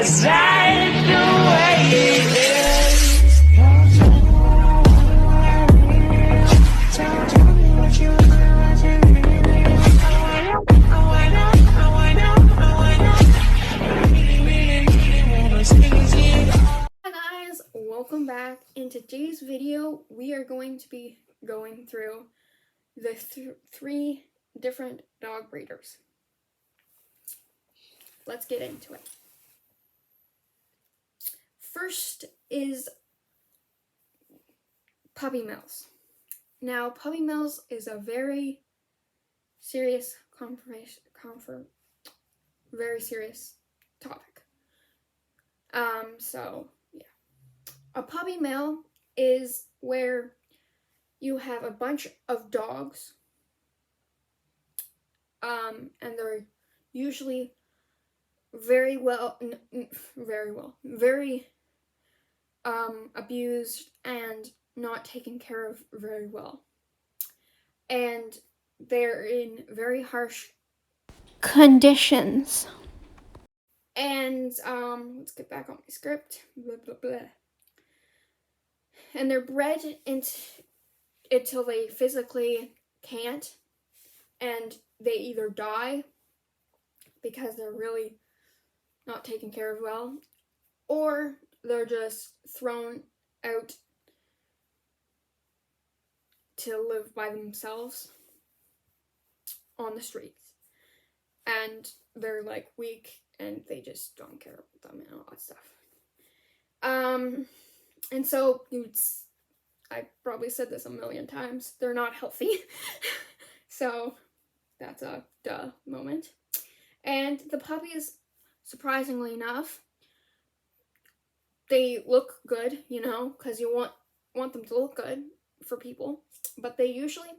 Guys, welcome back. In today's video, we are going to be going through the three different dog breeders. Let's get into it. First is puppy mills. Now, puppy mills is a very serious very serious topic. A puppy mill is where you have a bunch of dogs, and they're usually very abused and not taken care of very well, and they're in very harsh conditions. And let's get back on my script. Blah, blah, blah. And they're bred until they physically can't, and they either die because they're really not taken care of well, or they're just thrown out to live by themselves on the streets, and they're like weak and they just don't care about them and all that stuff. And so I probably said this a million times, they're not healthy. So that's a duh moment. And the puppies, surprisingly enough, they look good, you know, because you want them to look good for people, but they usually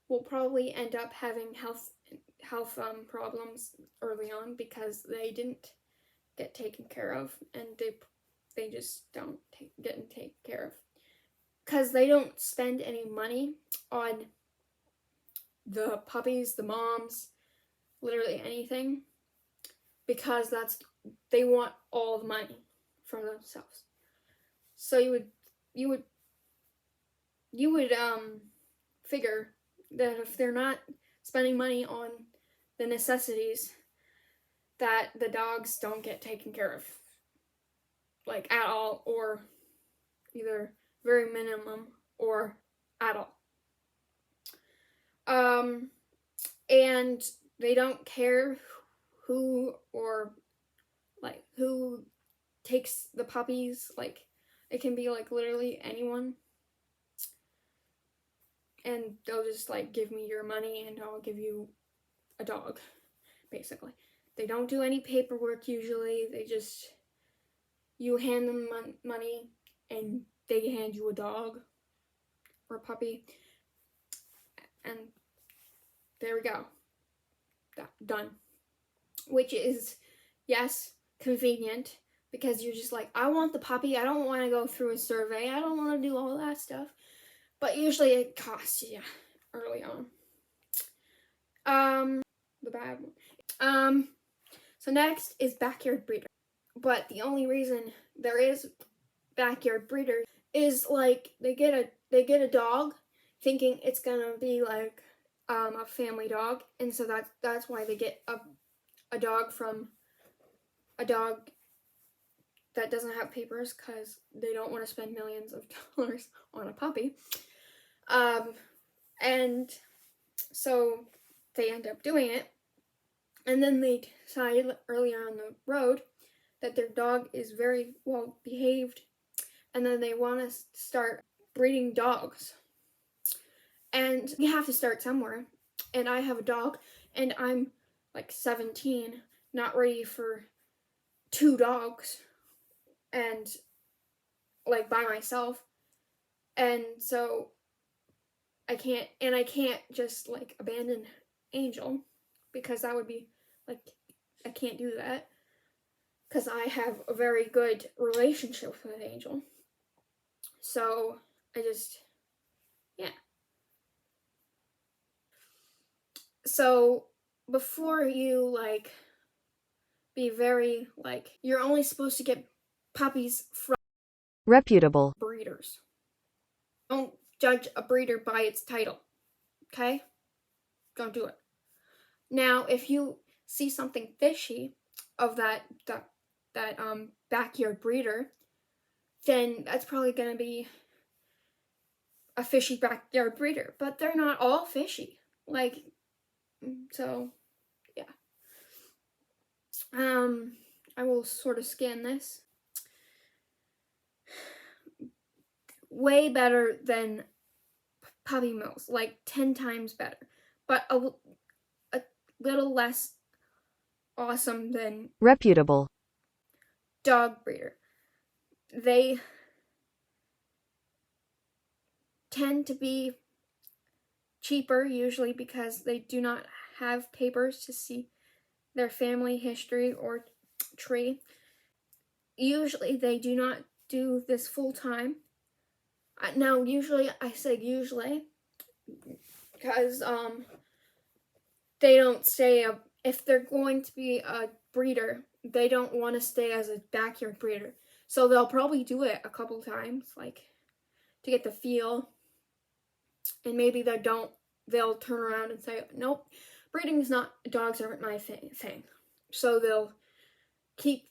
will probably end up having health problems early on because they didn't get taken care of, and they just don't get taken care of because they don't spend any money on the puppies, the moms, literally anything, because they want all the money from themselves. So you would figure that if they're not spending money on the necessities, that the dogs don't get taken care of, like, at all, or either very minimum or at all. And they don't care who takes the puppies. Like, it can be like literally anyone, and they'll just like, give me your money and I'll give you a dog, basically. They don't do any paperwork usually. You hand them money and they hand you a dog or a puppy, and there we go. Done. Which is, yes, convenient, because you're just like, I want the puppy, I don't want to go through a survey, I don't want to do all that stuff. But usually it costs you early on. The bad one. So next is backyard breeder. But the only reason there is backyard breeders is like they get a dog thinking it's gonna be like a family dog, and so that's why they get a dog from a dog that doesn't have papers, because they don't want to spend millions of dollars on a puppy. And so they end up doing it, and then they decide earlier on the road that their dog is very well behaved, and then they want to start breeding dogs. And you have to start somewhere. And I have a dog, and I'm like 17, not ready for 2 dogs, and like by myself. And so I can't just like abandon Angel, because that would be like, I can't do that, because I have a very good relationship with Angel. So I just, yeah. So before you like be very, like, you're only supposed to get puppies from Reputable. breeders. Don't judge a breeder by its title, okay? Don't do it. Now, if you see something fishy of that backyard breeder, then that's probably going to be a fishy backyard breeder. But they're not all fishy. Like, so, yeah. I will sort of scan this. Way better than puppy mills, like 10 times better. But a little less awesome than Reputable. dog breeder. They tend to be cheaper usually because they do not have papers to see their family history or tree. Usually they do not do this full time. Now usually, I say usually because they don't stay if they're going to be a breeder, they don't want to stay as a backyard breeder. So they'll probably do it a couple times, like, to get the feel. And maybe they'll turn around and say, nope, breeding is not, dogs aren't my thing. So they'll keep,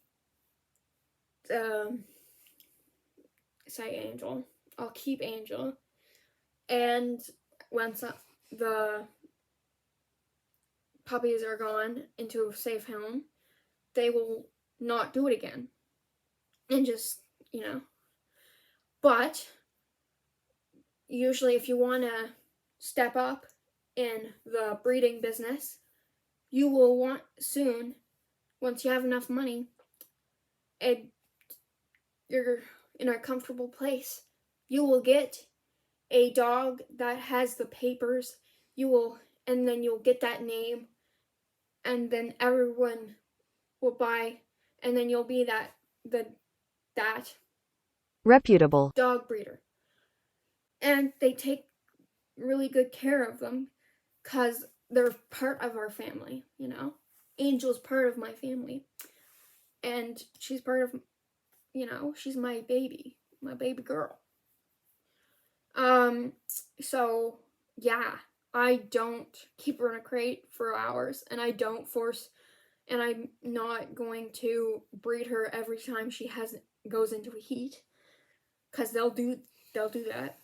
say Angel. I'll keep Angel. And once the puppies are gone into a safe home, they will not do it again. And just, But usually if you want to step up in the breeding business, you will want soon, once you have enough money and you're in a comfortable place, you will get a dog that has the papers. And then you'll get that name, and then everyone will buy, and then you'll be that Reputable. dog breeder. And they take really good care of them because they're part of our family, Angel's part of my family. And she's part of, she's my baby girl. So, yeah, I don't keep her in a crate for hours, and and I'm not going to breed her every time she goes into a heat, because they'll do that.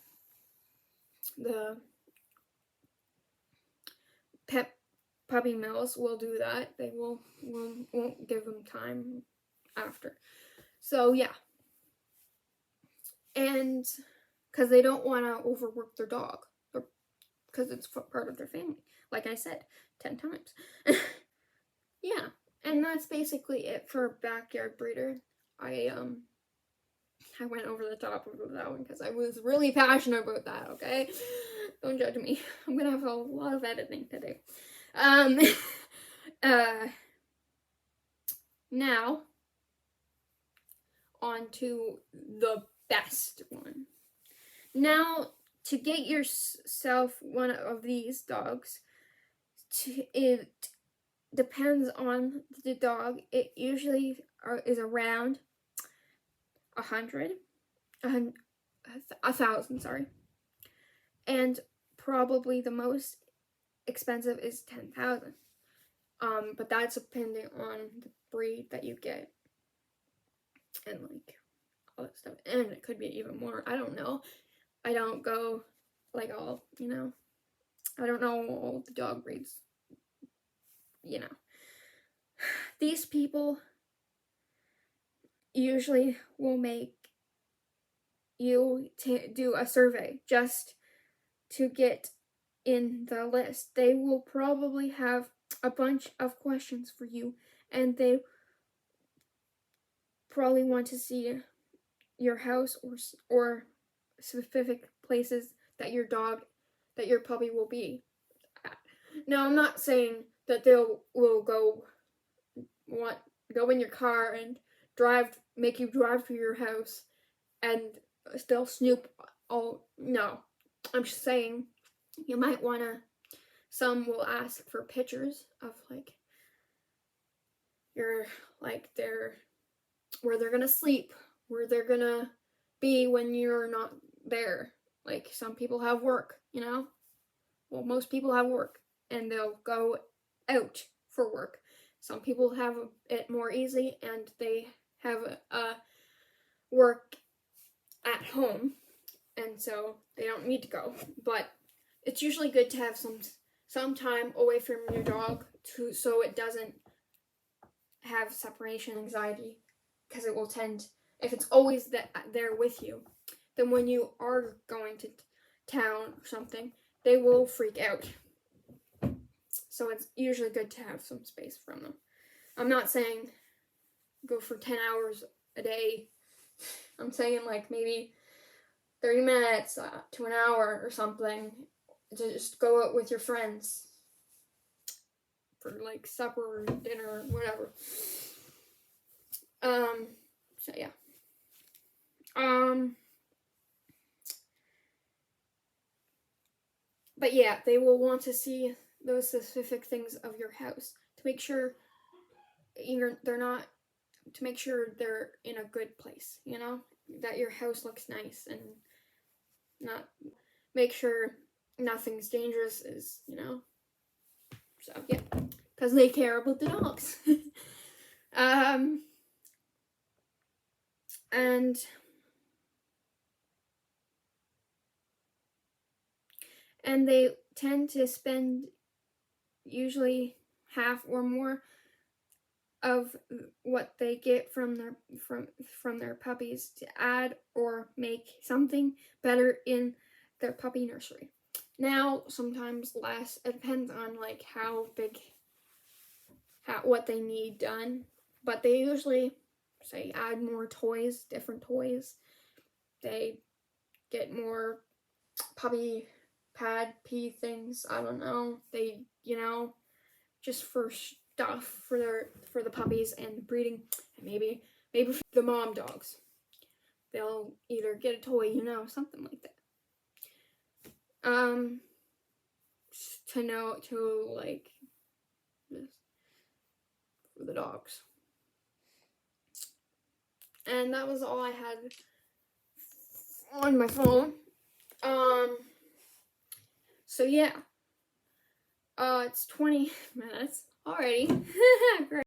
The pet puppy mills will do that. They won't give them time after. So yeah, and because they don't want to overwork their dog, because it's part of their family. Like I said, 10 times. Yeah, and that's basically it for backyard breeder. I went over the top of that one because I was really passionate about that, okay? Don't judge me. I'm gonna have a lot of editing to do. Now, on to the best one. Now, to get yourself one of these dogs, it depends on the dog. It usually is around 1,000, sorry. And probably the most expensive is 10,000. But that's depending on the breed that you get. And like all that stuff. And it could be even more. I don't know. I don't go like all, I don't know all the dog breeds. These people usually will make you do a survey just to get in the list. They will probably have a bunch of questions for you, and they probably want to see your house or specific places that your puppy will be at. Now, I'm not saying that will go in your car and make you drive to your house and still snoop. Oh no, I'm just saying you might some will ask for pictures of like your like where they're gonna sleep, where they're gonna be when you're not there. Like some people have work, well, most people have work and they'll go out for work. Some people have it more easy and they have work at home, and so they don't need to go. But it's usually good to have some time away from your dog so it doesn't have separation anxiety, because it will tend, if it's always there with you, then when you are going to town or something, they will freak out. So it's usually good to have some space from them. I'm not saying go for 10 hours a day. I'm saying like maybe 30 minutes to an hour or something to just go out with your friends for like supper or dinner or whatever. So yeah. But yeah, they will want to see those specific things of your house to make sure to make sure they're in a good place, that your house looks nice, and not make sure nothing's dangerous so yeah, because they care about the dogs. And they tend to spend usually half or more of what they get from their puppies to add or make something better in their puppy nursery. Now, sometimes less. It depends on like how big, what they need done. But they usually say add more toys, different toys. They get more puppy pad pee things. I don't know. They, just for stuff for the puppies and the breeding, and maybe for the mom dogs. They'll either get a toy, something like that. To like this for the dogs. And that was all I had on my phone. So yeah. It's 20 minutes already. Great.